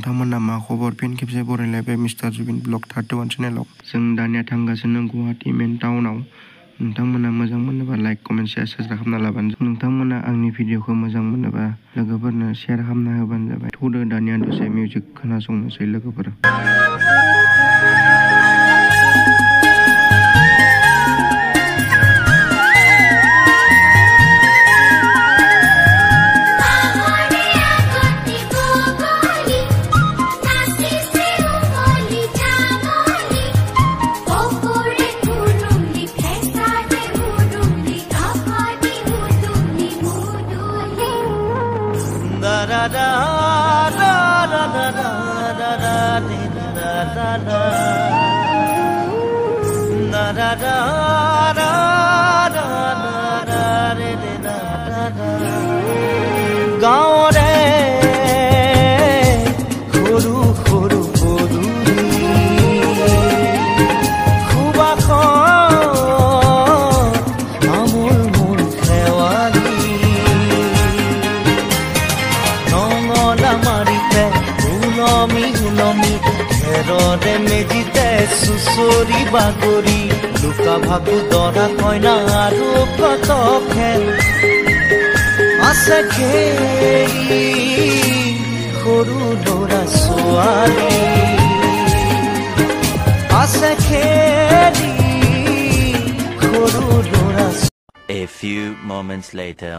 नोंथांमोना मा खबर फिन खेबसे बरायलायबाय मिस्टार जुबिन ब्लग 31 चेनेलाव जों दानिया थांगासिनो गुवाहाटी मेन टाउनाव नोंथांमोना मोजां मोनोबा लाइक कमेन्ट शेयार साबस्क्राइब खालामना लाबानो नोंथांमोना आंनि भिडिअखौ मोजां मोनोबा लोगोफोरनो शेयार खालामना होबानो जाबाय थौदो दानिया दसे मिउजिक खोनासंनोसै लोगोफोर da da da da da da da da da da da da গাঁও রে সৰু সৰু পদূলি আমোল মোৰ খেৱালি মাৰিতে উলমি উলমি ঘেৰৰে মেজিতে চুচৰি বাগৰি লুকা ভাগু দৰা কইনা আৰু কত খেল আছে খেলি সৰু ল'ৰা ছোৱালী আছে খেলি সৰু ল'ৰা A few moments later